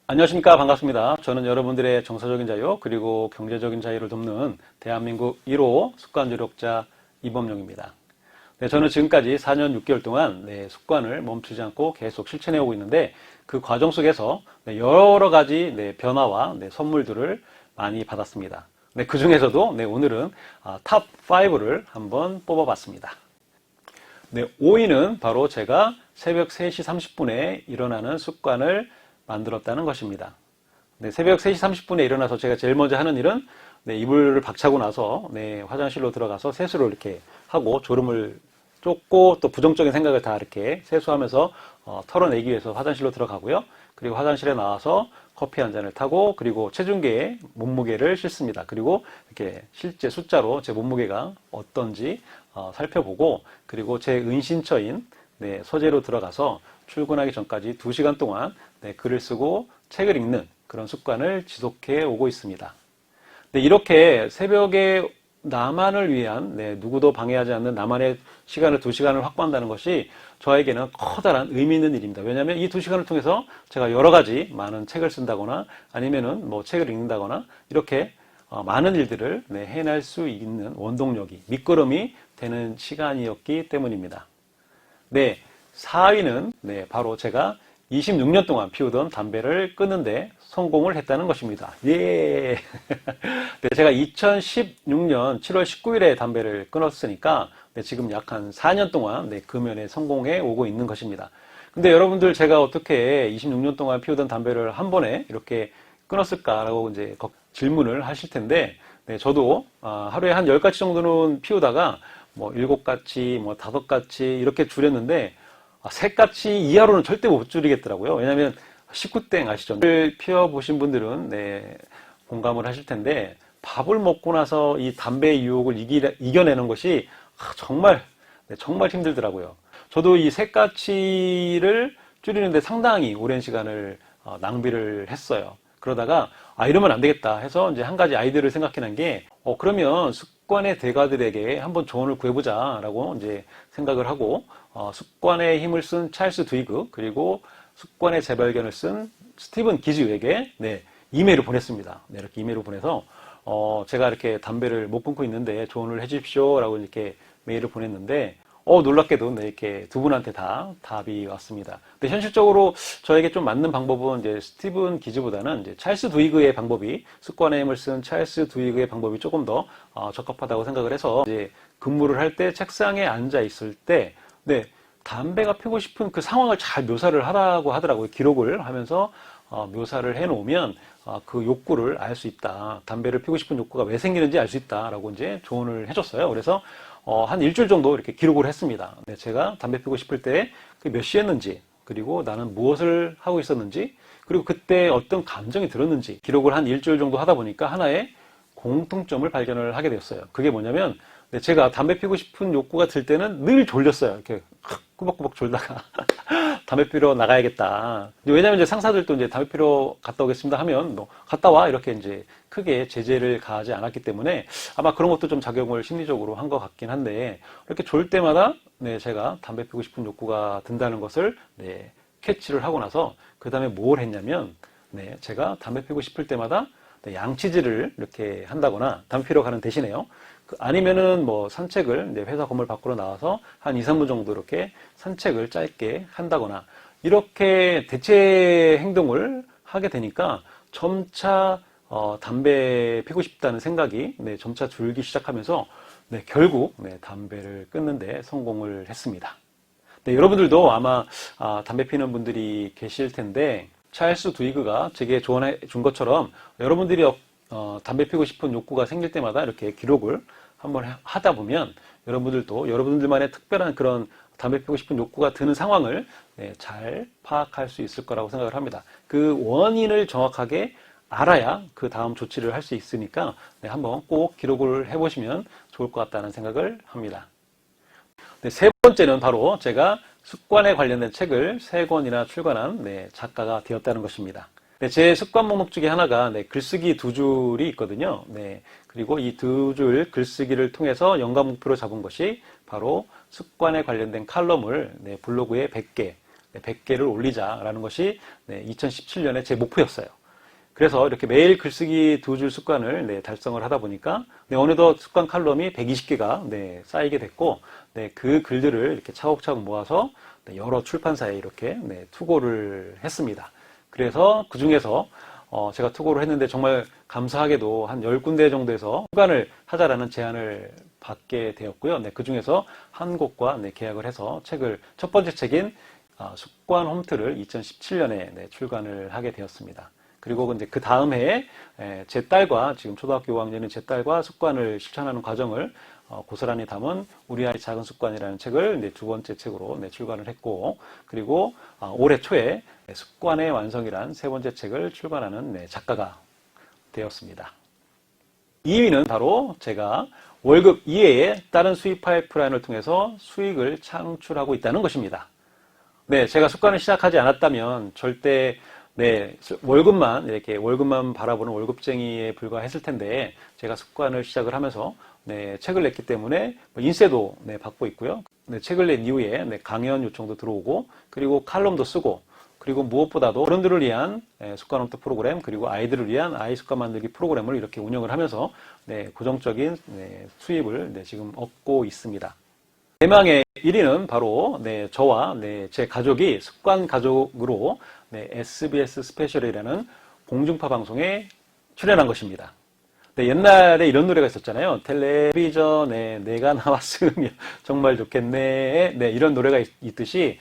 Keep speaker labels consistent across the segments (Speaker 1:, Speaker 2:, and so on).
Speaker 1: 안녕하십니까. 반갑습니다. 저는 여러분들의 정서적인 자유 그리고 경제적인 자유를 돕는 대한민국 1호 습관조력자 이범용입니다. 네, 저는 지금까지 4년 6개월 동안 습관을 멈추지 않고 계속 실천해 오고 있는데 그 과정 속에서 여러 가지 변화와 선물들을 많이 받았습니다. 그 중에서도 오늘은 탑 5를 한번 뽑아봤습니다. 5위는 바로 제가 새벽 3시 30분에 일어나는 습관을 만들었다는 것입니다. 새벽 3시 30분에 일어나서 제가 제일 먼저 하는 일은 이불을 박차고 나서 화장실로 들어가서 세수를 이렇게 하고 졸음을 쫓고 또 부정적인 생각을 다 이렇게 세수하면서 털어내기 위해서 화장실로 들어가고요. 그리고 화장실에 나와서 커피 한 잔을 타고 그리고 체중계에 몸무게를 싣습니다. 그리고 이렇게 실제 숫자로 제 몸무게가 어떤지 살펴보고 그리고 제 은신처인 서재로 들어가서 출근하기 전까지 2시간 동안 글을 쓰고 책을 읽는 그런 습관을 지속해 오고 있습니다. 이렇게 새벽에 나만을 위한 누구도 방해하지 않는 나만의 시간을 2시간을 확보한다는 것이 저에게는 커다란 의미 있는 일입니다. 왜냐하면 이 2시간을 통해서 제가 여러 가지 많은 책을 쓴다거나 아니면은 뭐 책을 읽는다거나 이렇게 많은 일들을 해낼 수 있는 원동력이 밑거름이 되는 시간이었기 때문입니다. 4위는 바로 제가 26년 동안 피우던 담배를 끊는데 성공을 했다는 것입니다. 예! 제가 2016년 7월 19일에 담배를 끊었으니까 지금 약 한 4년 동안 금연에 성공해 오고 있는 것입니다. 근데 여러분들 제가 어떻게 26년 동안 피우던 담배를 한 번에 이렇게 끊었을까라고 이제 질문을 하실 텐데 저도 하루에 한 10가지 정도는 피우다가 뭐 7가지, 뭐 5가지 이렇게 줄였는데 3가지 이하로는 절대 못 줄이겠더라고요. 왜냐하면 19땡 아시죠? 피워보신 분들은 공감을 하실 텐데 밥을 먹고 나서 이 담배의 유혹을 이겨내는 것이 정말 힘들더라고요. 저도 이 3가지를 줄이는데 상당히 오랜 시간을 낭비를 했어요. 그러다가 이러면 안 되겠다 해서 이제 한 가지 아이디어를 생각해낸 게 그러면 습관의 대가들에게 한번 조언을 구해보자라고 이제 생각을 하고 습관의 힘을 쓴 찰스 두이그 그리고 습관의 재발견을 쓴 스티븐 기즈에게 이메일을 보냈습니다. 이렇게 이메일을 보내서 제가 이렇게 담배를 못 끊고 있는데 조언을 해주십시오라고 이렇게 메일을 보냈는데 놀랍게도 이렇게 두 분한테 다 답이 왔습니다. 근데 현실적으로 저에게 좀 맞는 방법은 이제 스티븐 기즈보다는 이제 찰스 두이그의 방법이 습관의 힘을 쓴 찰스 두이그의 방법이 조금 더 적합하다고 생각을 해서 이제 근무를 할 때 책상에 앉아 있을 때 담배가 피우고 싶은 그 상황을 잘 묘사를 하라고 하더라고요. 기록을 하면서 묘사를 해놓으면 그 욕구를 알 수 있다. 담배를 피우고 싶은 욕구가 왜 생기는지 알 수 있다라고 이제 조언을 해줬어요. 그래서 한 일주일 정도 이렇게 기록을 했습니다. 제가 담배 피우고 싶을 때 몇 시였는지 그리고 나는 무엇을 하고 있었는지 그리고 그때 어떤 감정이 들었는지 기록을 한 일주일 정도 하다 보니까 하나의 공통점을 발견을 하게 되었어요. 그게 뭐냐면 제가 담배 피우고 싶은 욕구가 들 때는 늘 졸렸어요. 이렇게 꾸벅꾸벅 졸다가 담배 피러 나가야겠다. 왜냐면 이제 상사들도 이제 담배 피러 갔다 오겠습니다 하면 뭐 갔다 와 이렇게 이제 크게 제재를 가하지 않았기 때문에 아마 그런 것도 좀 작용을 심리적으로 한 것 같긴 한데 이렇게 졸 때마다 제가 담배 피우고 싶은 욕구가 든다는 것을 캐치를 하고 나서 그 다음에 뭘 했냐면 제가 담배 피우고 싶을 때마다 양치질을 이렇게 한다거나 담배 피러 가는 대신에요. 아니면은 뭐 산책을 회사 건물 밖으로 나와서 한 2, 3분 정도 이렇게 산책을 짧게 한다거나 이렇게 대체 행동을 하게 되니까 점차 담배 피고 싶다는 생각이 점차 줄기 시작하면서 결국 담배를 끊는데 성공을 했습니다. 여러분들도 아마 담배 피는 분들이 계실 텐데 찰스 두이그가 제게 조언해 준 것처럼 여러분들이 담배 피우고 싶은 욕구가 생길 때마다 이렇게 기록을 한번 하다 보면 여러분들도 여러분들만의 특별한 그런 담배 피우고 싶은 욕구가 드는 상황을 잘 파악할 수 있을 거라고 생각을 합니다. 그 원인을 정확하게 알아야 그 다음 조치를 할 수 있으니까 한번 꼭 기록을 해보시면 좋을 것 같다는 생각을 합니다. 세 번째는 바로 제가 습관에 관련된 책을 3권이나 출간한 작가가 되었다는 것입니다. 제 습관 목록 중에 하나가 글쓰기 2줄이 있거든요. 그리고 이 2줄 글쓰기를 통해서 연간 목표로 잡은 것이 바로 습관에 관련된 칼럼을 블로그에 100개, 100개를 올리자라는 것이 2017년에 제 목표였어요. 그래서 이렇게 매일 글쓰기 2줄 습관을 달성을 하다 보니까 어느덧 습관 칼럼이 120개가 쌓이게 됐고 그 글들을 이렇게 차곡차곡 모아서 여러 출판사에 이렇게 투고를 했습니다. 그래서 그 중에서 제가 투고를 했는데 정말 감사하게도 한 10군데 정도에서 습관을 하자라는 제안을 받게 되었고요. 그 중에서 한 곳과 계약을 해서 첫 번째 책인 습관 홈트를 2017년에 출간을 하게 되었습니다. 그리고 이제 그 다음 해에 제 딸과 지금 초등학교 5학년인 제 딸과 습관을 실천하는 과정을 고스란히 담은 우리 아이 작은 습관이라는 책을 두 번째 책으로 출간을 했고, 그리고 올해 초에 습관의 완성이란 세 번째 책을 출간하는 작가가 되었습니다. 2위는 바로 제가 월급 이외에 다른 수입 파이프라인을 통해서 수익을 창출하고 있다는 것입니다. 제가 습관을 시작하지 않았다면 절대 월급만 바라보는 월급쟁이에 불과했을 텐데, 제가 습관을 시작을 하면서, 책을 냈기 때문에, 인세도, 받고 있고요. 책을 낸 이후에, 강연 요청도 들어오고, 그리고 칼럼도 쓰고, 그리고 무엇보다도 어른들을 위한 습관 홈트 프로그램, 그리고 아이들을 위한 아이 습관 만들기 프로그램을 이렇게 운영을 하면서, 고정적인, 수입을, 지금 얻고 있습니다. 대망의 1위는 바로 저와 제 가족이 습관 가족으로 SBS 스페셜이라는 공중파 방송에 출연한 것입니다. 옛날에 이런 노래가 있었잖아요. 텔레비전에 내가 나왔으면 정말 좋겠네. 이런 노래가 있듯이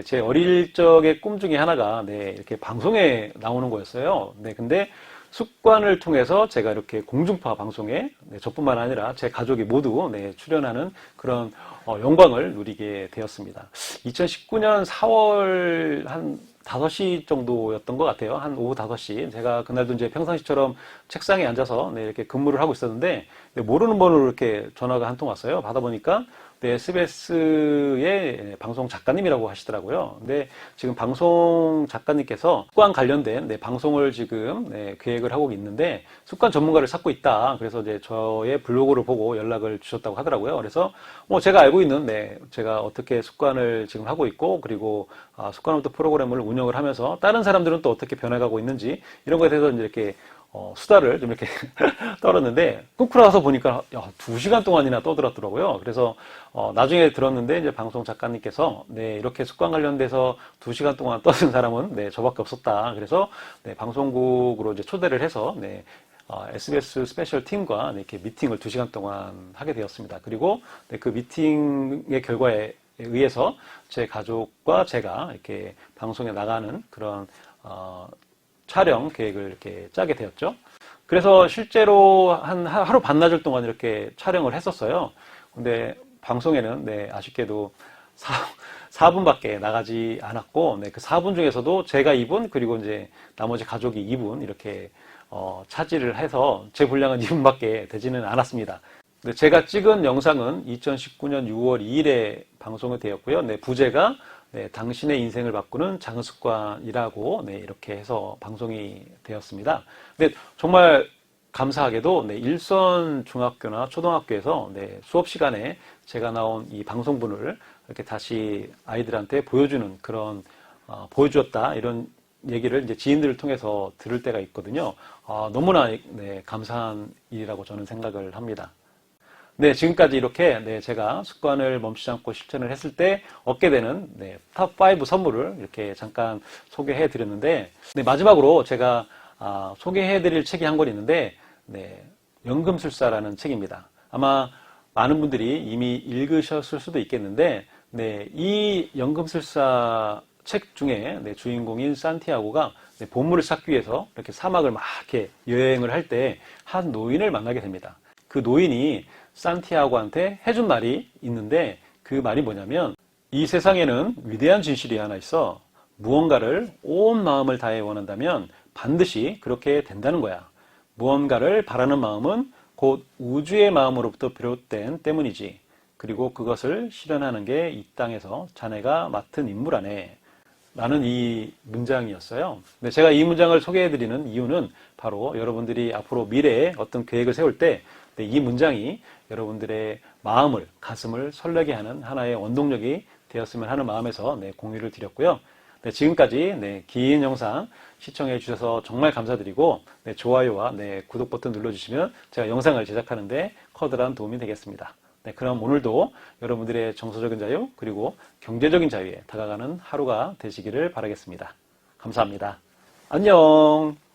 Speaker 1: 제 어릴 적의 꿈 중에 하나가 이렇게 방송에 나오는 거였어요. 근데 습관을 통해서 제가 이렇게 공중파 방송에 저뿐만 아니라 제 가족이 모두 출연하는 그런 영광을 누리게 되었습니다. 2019년 4월 한 5시 정도였던 것 같아요. 한 오후 5시. 제가 그날도 이제 평상시처럼 책상에 앉아서 이렇게 근무를 하고 있었는데, 모르는 번호로 이렇게 전화가 한 통 왔어요. 받아보니까 SBS의 방송 작가님이라고 하시더라고요. 근데 지금 방송 작가님께서 습관 관련된 방송을 지금 계획을 하고 있는데 습관 전문가를 찾고 있다. 그래서 이제 저의 블로그를 보고 연락을 주셨다고 하더라고요. 그래서 제가 알고 있는 제가 어떻게 습관을 지금 하고 있고, 그리고 습관 홈트 프로그램을 운영을 하면서 다른 사람들은 또 어떻게 변해가고 있는지 이런 거에 대해서 이제 이렇게 수다를 좀 이렇게 떨었는데, 끊고 나서 보니까 2시간 동안이나 떠들었더라고요. 그래서 나중에 들었는데 이제 방송 작가님께서 이렇게 습관 관련돼서 2시간 동안 떠든 사람은 저밖에 없었다. 그래서 방송국으로 이제 초대를 해서 SBS 스페셜 팀과 이렇게 미팅을 2시간 동안 하게 되었습니다. 그리고 그 미팅의 결과에 의해서 제 가족과 제가 이렇게 방송에 나가는 그런 촬영 계획을 이렇게 짜게 되었죠. 그래서 실제로 한 하루 반나절 동안 이렇게 촬영을 했었어요. 근데 방송에는 아쉽게도 4분밖에 나가지 않았고, 그 4분 중에서도 제가 2분, 그리고 이제 나머지 가족이 2분 이렇게 차지를 해서 제 분량은 2분밖에 되지는 않았습니다. 근데 제가 찍은 영상은 2019년 6월 2일에 방송이 되었고요. 부제가 당신의 인생을 바꾸는 작은 습관이라고 이렇게 해서 방송이 되었습니다. 근데 정말 감사하게도 일선 중학교나 초등학교에서 수업 시간에 제가 나온 이 방송분을 이렇게 다시 아이들한테 보여주는 그런 보여주었다 이런 얘기를 이제 지인들을 통해서 들을 때가 있거든요. 너무나 감사한 일이라고 저는 생각을 합니다. 지금까지 이렇게 제가 습관을 멈추지 않고 실천을 했을 때 얻게 되는 탑5 선물을 이렇게 잠깐 소개해 드렸는데, 마지막으로 제가 소개해 드릴 책이 한 권 있는데 연금술사라는 책입니다. 아마 많은 분들이 이미 읽으셨을 수도 있겠는데, 이 연금술사 책 중에 주인공인 산티아고가 보물을 찾기 위해서 이렇게 사막을 막 이렇게 여행을 할 때 한 노인을 만나게 됩니다. 그 노인이 산티아고한테 해준 말이 있는데, 그 말이 뭐냐면, 이 세상에는 위대한 진실이 하나 있어. 무언가를 온 마음을 다해 원한다면 반드시 그렇게 된다는 거야. 무언가를 바라는 마음은 곧 우주의 마음으로부터 비롯된 때문이지. 그리고 그것을 실현하는 게 이 땅에서 자네가 맡은 임무 라네. 라는 이 문장이었어요. 근데 제가 이 문장을 소개해드리는 이유는 바로 여러분들이 앞으로 미래에 어떤 계획을 세울 때 이 문장이 여러분들의 마음을, 가슴을 설레게 하는 하나의 원동력이 되었으면 하는 마음에서 공유를 드렸고요. 네, 지금까지 긴 영상 시청해 주셔서 정말 감사드리고 좋아요와 구독 버튼 눌러주시면 제가 영상을 제작하는데 커다란 도움이 되겠습니다. 그럼 오늘도 여러분들의 정서적인 자유 그리고 경제적인 자유에 다가가는 하루가 되시기를 바라겠습니다. 감사합니다. 안녕.